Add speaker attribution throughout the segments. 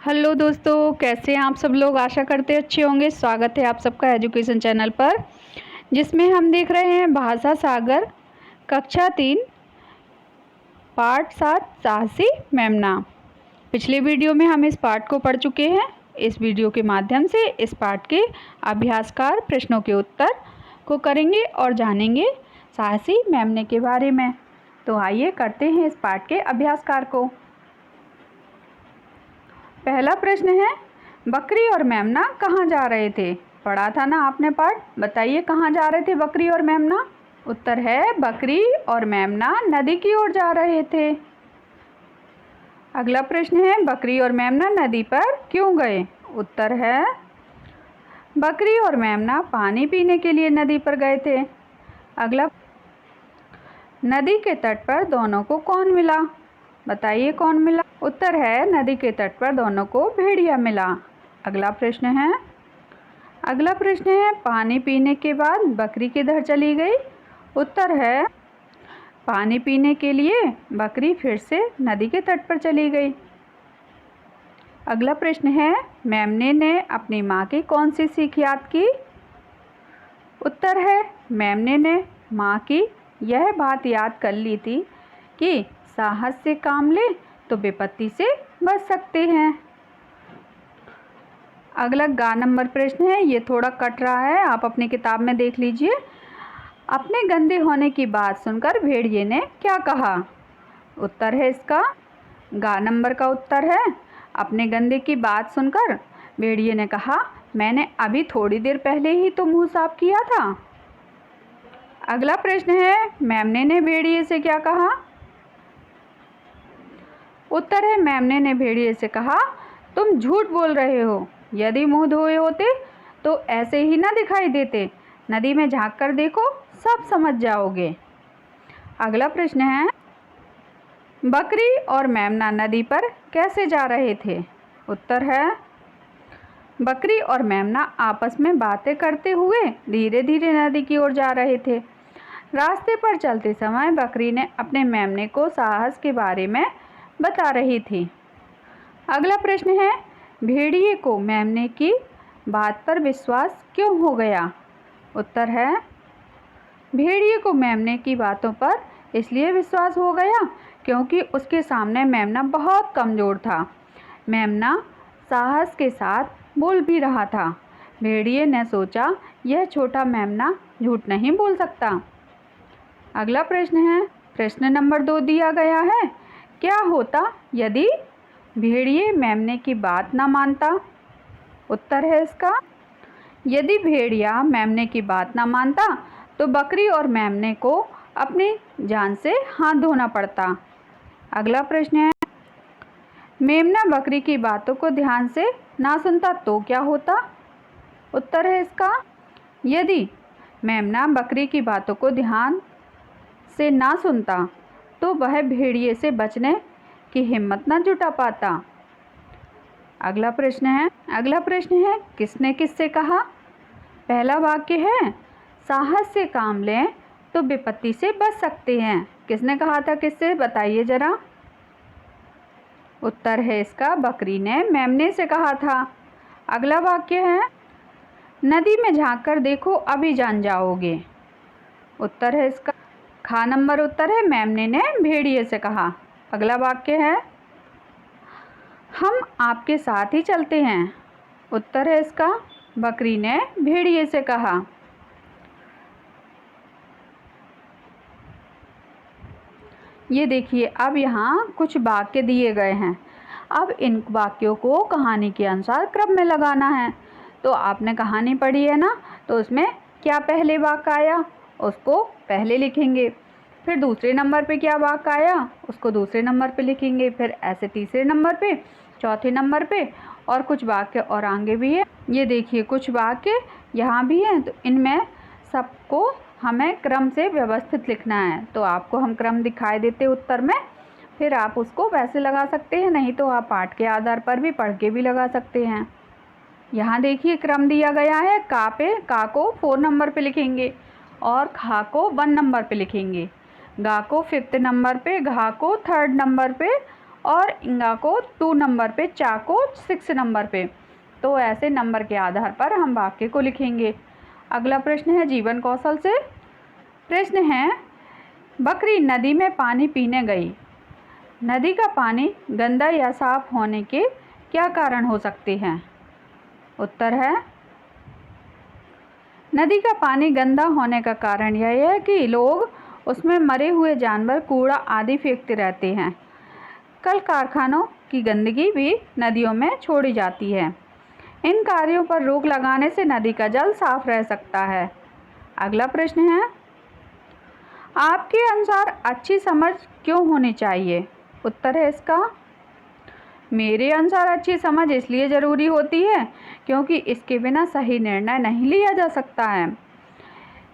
Speaker 1: Hello दोस्तों, कैसे हैं आप सब लोग। आशा करते हैं अच्छे होंगे। स्वागत है आप सबका एजुकेशन चैनल पर, जिसमें हम देख रहे हैं भाषा सागर कक्षा 3 पाठ 7 साहसी मेमना। पिछले वीडियो में हम इस पाठ को पढ़ चुके हैं। इस वीडियो के माध्यम से इस पाठ के अभ्यासकार प्रश्नों के उत्तर को करेंगे और जानेंगे साहसी मेमने के बारे में। तो आइए करते हैं इस पाठ के अभ्यासकार को। पहला प्रश्न है, बकरी और मेमना कहाँ जा रहे थे। पढ़ा था ना आपने पाठ, बताइए कहाँ जा रहे थे बकरी और मेमना। उत्तर है बकरी और मेमना नदी की ओर जा रहे थे। अगला प्रश्न है, बकरी और मेमना नदी पर क्यों गए। उत्तर है बकरी और मेमना पानी पीने के लिए नदी पर गए थे। अगला, नदी के तट पर दोनों को कौन मिला। बताइए कौन मिला। उत्तर है नदी के तट पर दोनों को भेड़िया मिला। अगला प्रश्न है, पानी पीने के बाद बकरी किधर चली गई। उत्तर है पानी पीने के लिए बकरी फिर से नदी के तट पर चली गई। अगला प्रश्न है, मेमने ने अपनी माँ की कौन सी सीख याद की। उत्तर है मेमने ने माँ की यह बात याद कर ली थी कि साहस से काम ले तो विपत्ति से बच सकते हैं। अगला गा नंबर प्रश्न है, ये थोड़ा कट रहा है, आप अपनी किताब में देख लीजिए। अपने गंदे होने की बात सुनकर भेड़िए ने क्या कहा। उत्तर है इसका गा नंबर का उत्तर है, अपने गंदे की बात सुनकर भेड़िए ने कहा, मैंने अभी थोड़ी देर पहले ही तो मुंह साफ किया था। अगला प्रश्न है, मेमने ने भेड़िए से क्या कहा। उत्तर है मेमने ने भेड़िए से कहा, तुम झूठ बोल रहे हो। यदि मुंह धोए होते तो ऐसे ही ना दिखाई देते। नदी में झांक कर देखो, सब समझ जाओगे। अगला प्रश्न है, बकरी और मेमना नदी पर कैसे जा रहे थे। उत्तर है बकरी और मेमना आपस में बातें करते हुए धीरे धीरे नदी की ओर जा रहे थे। रास्ते पर चलते समय बकरी ने अपने मेमने को साहस के बारे में बता रही थी। अगला प्रश्न है, भेड़िए को मेमने की बात पर विश्वास क्यों हो गया। उत्तर है भेड़िए को मेमने की बातों पर इसलिए विश्वास हो गया क्योंकि उसके सामने मेमना बहुत कमज़ोर था। मेमना साहस के साथ बोल भी रहा था। भेड़िए ने सोचा यह छोटा मेमना झूठ नहीं बोल सकता। अगला प्रश्न है, प्रश्न नंबर 2 दिया गया है, क्या होता यदि भेड़िए मेमने की बात ना मानता। उत्तर है इसका, यदि भेड़िया मेमने की बात ना मानता तो बकरी और मेमने को अपनी जान से हाथ धोना पड़ता। अगला प्रश्न है, मेमना बकरी की बातों को ध्यान से ना सुनता तो क्या होता। उत्तर है इसका, यदि मेमना बकरी की बातों को ध्यान से ना सुनता तो वह भेड़िए से बचने की हिम्मत न जुटा पाता। अगला प्रश्न है, किसने किससे कहा। पहला वाक्य है, साहस से काम लें तो विपत्ति से बच सकते हैं। किसने कहा था, किससे, बताइए जरा। उत्तर है इसका, बकरी ने मेमने से कहा था। अगला वाक्य है, नदी में झांक कर देखो अभी जान जाओगे। उत्तर है इसका खा नंबर उत्तर है, मेमने ने भेड़िए से कहा। अगला वाक्य है, हम आपके साथ ही चलते हैं। उत्तर है इसका, बकरी ने भेड़िए से कहा। ये देखिए, अब यहाँ कुछ वाक्य दिए गए हैं। अब इन वाक्यों को कहानी के अनुसार क्रम में लगाना है। तो आपने कहानी पढ़ी है ना, तो उसमें क्या पहले वाक्य आया उसको पहले लिखेंगे, फिर दूसरे नंबर पे क्या वाक्य आया उसको दूसरे नंबर पे लिखेंगे, फिर ऐसे तीसरे नंबर पे, चौथे नंबर पे, और कुछ वाक्य और आगे भी है। ये देखिए कुछ वाक्य यहाँ भी हैं, तो इनमें सबको हमें क्रम से व्यवस्थित लिखना है। तो आपको हम क्रम दिखाई देते उत्तर में, फिर आप उसको वैसे लगा सकते हैं, नहीं तो आप पाठ के आधार पर भी पढ़ के भी लगा सकते हैं। यहाँ देखिए क्रम दिया गया है, का को 4 नंबर पे लिखेंगे और खा को 1 नंबर पे लिखेंगे, गा को 5th नंबर पे, घा को 3rd नंबर पे और इंगा को 2 नंबर पे, चा को 6 नंबर पे। तो ऐसे नंबर के आधार पर हम वाक्य को लिखेंगे। अगला प्रश्न है जीवन कौशल से। प्रश्न है, बकरी नदी में पानी पीने गई। नदी का पानी गंदा या साफ होने के क्या कारण हो सकते हैं? उत्तर है, नदी का पानी गंदा होने का कारण यह है कि लोग उसमें मरे हुए जानवर, कूड़ा आदि फेंकते रहते हैं। कल कारखानों की गंदगी भी नदियों में छोड़ी जाती है। इन कार्यों पर रोक लगाने से नदी का जल साफ रह सकता है। अगला प्रश्न है, आपके अनुसार अच्छी समझ क्यों होनी चाहिए? उत्तर है इसका, मेरे अनुसार अच्छी समझ इसलिए ज़रूरी होती है क्योंकि इसके बिना सही निर्णय नहीं लिया जा सकता है।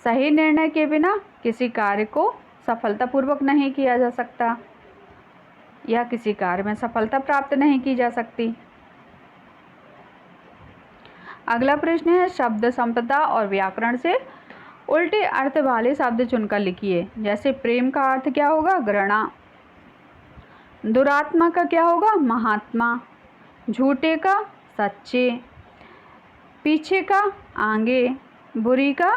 Speaker 1: सही निर्णय के बिना किसी कार्य को सफलतापूर्वक नहीं किया जा सकता या किसी कार्य में सफलता प्राप्त नहीं की जा सकती। अगला प्रश्न है, शब्द संपदा और व्याकरण से उल्टे अर्थ वाले शब्द चुनकर लिखिए। जैसे प्रेम का अर्थ क्या होगा? घृणा। दुरात्मा का क्या होगा? महात्मा। झूठे का सच्चे। पीछे का आगे। बुरी का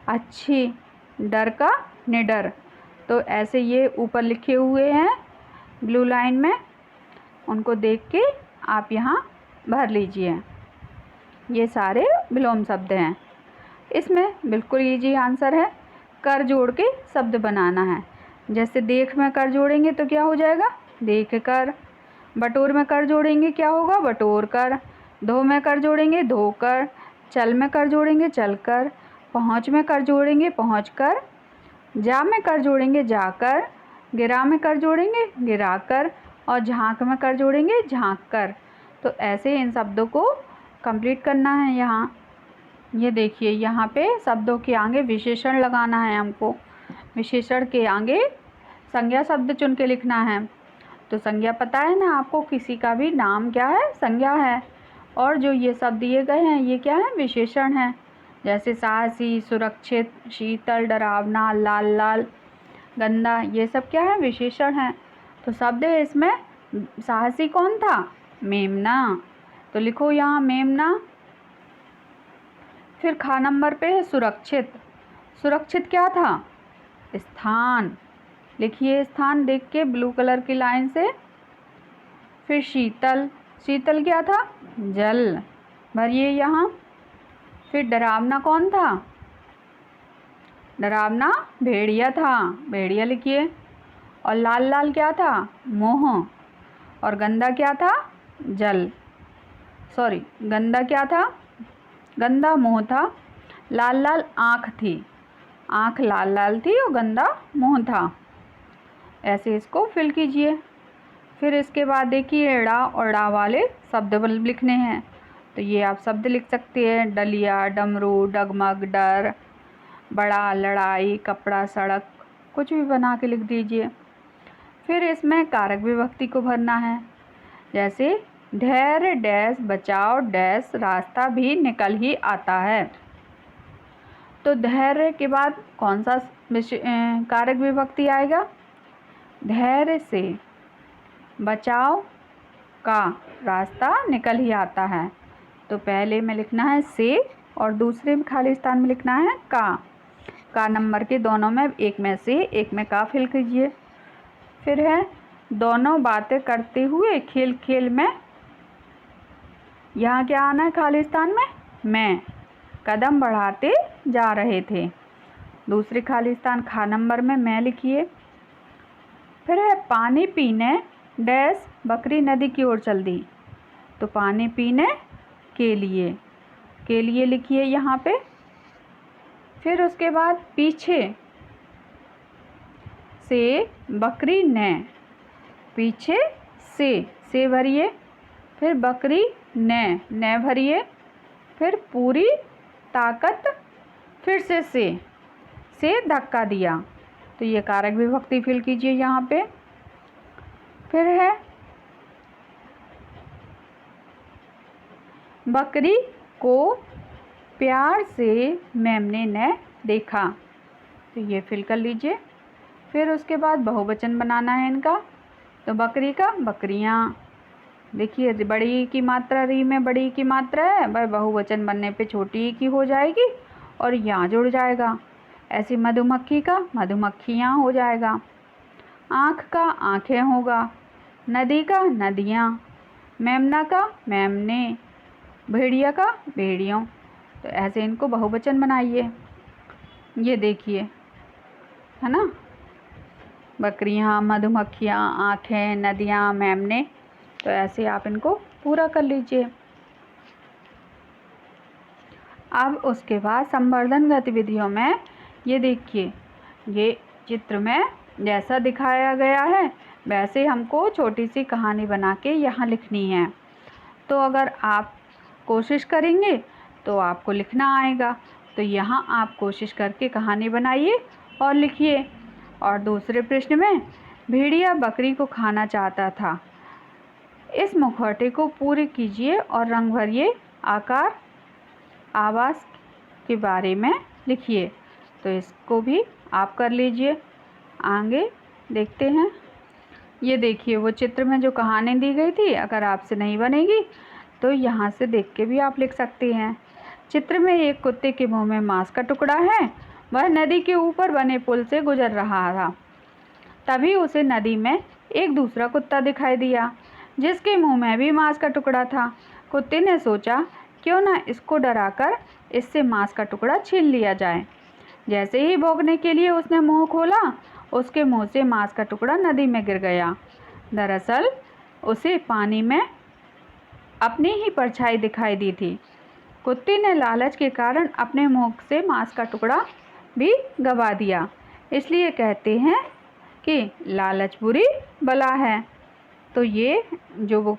Speaker 1: अच्छी। डर का निडर। तो ऐसे ये ऊपर लिखे हुए हैं ब्लू लाइन में, उनको देख के आप यहाँ भर लीजिए। ये सारे विलोम शब्द हैं। इसमें बिल्कुल इजी आंसर है, कर जोड़ के शब्द बनाना है। जैसे देख में कर जोड़ेंगे तो क्या हो जाएगा? देख कर। बटोर में कर जोड़ेंगे क्या होगा? बटोर कर। धो में कर जोड़ेंगे धो कर। चल में कर जोड़ेंगे चल कर। पहुँच में कर जोड़ेंगे पहुँच कर। जा में कर जोड़ेंगे जाकर। गिरा में कर जोड़ेंगे गिरा कर। और झांक में कर जोड़ेंगे झांक कर। तो ऐसे इन शब्दों को कंप्लीट करना है। यहाँ ये देखिए, यहाँ पे शब्दों के आगे विशेषण लगाना है हमको। विशेषण के आगे संज्ञा शब्द चुन के लिखना है। तो संज्ञा पता है ना आपको, किसी का भी नाम क्या है? संज्ञा है। और जो ये शब्द दिए गए हैं ये क्या है? विशेषण है। जैसे साहसी, सुरक्षित, शीतल, डरावना, लाल लाल, गंदा, ये सब क्या है? विशेषण है। तो शब्द है इसमें साहसी कौन था? मेमना। तो लिखो यहाँ मेमना। फिर खा नंबर पे है सुरक्षित। सुरक्षित क्या था? स्थान। लिखिए स्थान देख के ब्लू कलर की लाइन से। फिर शीतल। शीतल क्या था? जल। भरिए यहाँ। फिर डरावना कौन था? डरावना भेड़िया था। भेड़िया लिखिए। और लाल लाल क्या था? मोह। और गंदा क्या था? जल। सॉरी, गंदा क्या था? गंदा मोह था। लाल लाल आँख थी। आँख लाल लाल थी और गंदा मोह था। ऐसे इसको फिल कीजिए। फिर इसके बाद देखिए ड़ा और डा वाले शब्द लिखने हैं। तो ये आप शब्द लिख सकते हैं, डलिया, डमरू, डगमग, डर, बड़ा, लड़ाई, कपड़ा, सड़क, कुछ भी बना के लिख दीजिए। फिर इसमें कारक विभक्ति को भरना है। जैसे धैर्य डैश बचाओ डैश रास्ता भी निकल ही आता है। तो धैर्य के बाद कौन सा कारक विभक्ति आएगा? धैर्य से बचाव का रास्ता निकल ही आता है। तो पहले में लिखना है से और दूसरे में खाली स्थान में लिखना है का नंबर के दोनों में, एक में से एक में का फिल कीजिए। फिर है दोनों बातें करते हुए खेल खेल में, यहाँ क्या आना है खाली स्थान में? मैं कदम बढ़ाते जा रहे थे। दूसरे खाली स्थान खा नंबर में मैं लिखिए। फिर है पानी पीने डैश बकरी नदी की ओर चल दी। तो पानी पीने के लिए लिखिए यहाँ पे। फिर उसके बाद पीछे से बकरी ने, पीछे से भरिए। फिर बकरी ने भरिए। फिर पूरी ताकत, फिर से धक्का दिया। तो ये कारक विभक्ति फिल कीजिए यहाँ पे। फिर है बकरी को प्यार से मेमने ने देखा। तो ये फिल कर लीजिए। फिर उसके बाद बहुवचन बनाना है इनका। तो बकरी का बकरियाँ। देखिए बड़ी की मात्रा री में बड़ी की मात्रा है, वह बहुवचन बनने पे छोटी की हो जाएगी और यहाँ जुड़ जाएगा। ऐसी मधुमक्खी का मधुमक्खियाँ हो जाएगा। आँख का आँखें होगा। नदी का नदियाँ। मेमना का मेमने। भेड़िया का भेड़ियों। तो ऐसे इनको बहुवचन बनाइए। ये देखिए, है ना, बकरियाँ, मधुमक्खियाँ, आँखें, नदियाँ, मेमने। तो ऐसे आप इनको पूरा कर लीजिए। अब उसके बाद संवर्धन गतिविधियों में ये देखिए, ये चित्र में जैसा दिखाया गया है वैसे हमको छोटी सी कहानी बना के यहाँ लिखनी है। तो अगर आप कोशिश करेंगे तो आपको लिखना आएगा। तो यहाँ आप कोशिश करके कहानी बनाइए और लिखिए। और दूसरे प्रश्न में, भेड़िया बकरी को खाना चाहता था। इस मुखौटे को पूरे कीजिए और रंग भरिए। आकार आवास के बारे में लिखिए। तो इसको भी आप कर लीजिए। आगे देखते हैं। ये देखिए, वो चित्र में जो कहानी दी गई थी, अगर आपसे नहीं बनेगी तो यहाँ से देख के भी आप लिख सकते हैं। चित्र में एक कुत्ते के मुंह में मांस का टुकड़ा है। वह नदी के ऊपर बने पुल से गुजर रहा था। तभी उसे नदी में एक दूसरा कुत्ता दिखाई दिया जिसके मुंह में भी मांस का टुकड़ा था। कुत्ते ने सोचा, क्यों ना इसको डराकर इससे मांस का टुकड़ा छीन लिया जाए। जैसे ही भौंकने के लिए उसने मुंह खोला, उसके मुंह से मांस का टुकड़ा नदी में गिर गया। दरअसल उसे पानी में अपनी ही परछाई दिखाई दी थी। कुत्ते ने लालच के कारण अपने मुंह से मांस का टुकड़ा भी गवा दिया। इसलिए कहते हैं कि लालच बुरी बला है। तो ये जो वो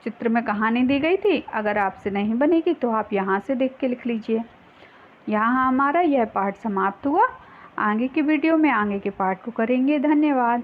Speaker 1: चित्र में कहानी दी गई थी, अगर आपसे नहीं बनेगी तो आप यहाँ से देख के लिख लीजिए। यहाँ हमारा यह पाठ समाप्त हुआ। आगे की वीडियो में आगे के पाठ को करेंगे। धन्यवाद।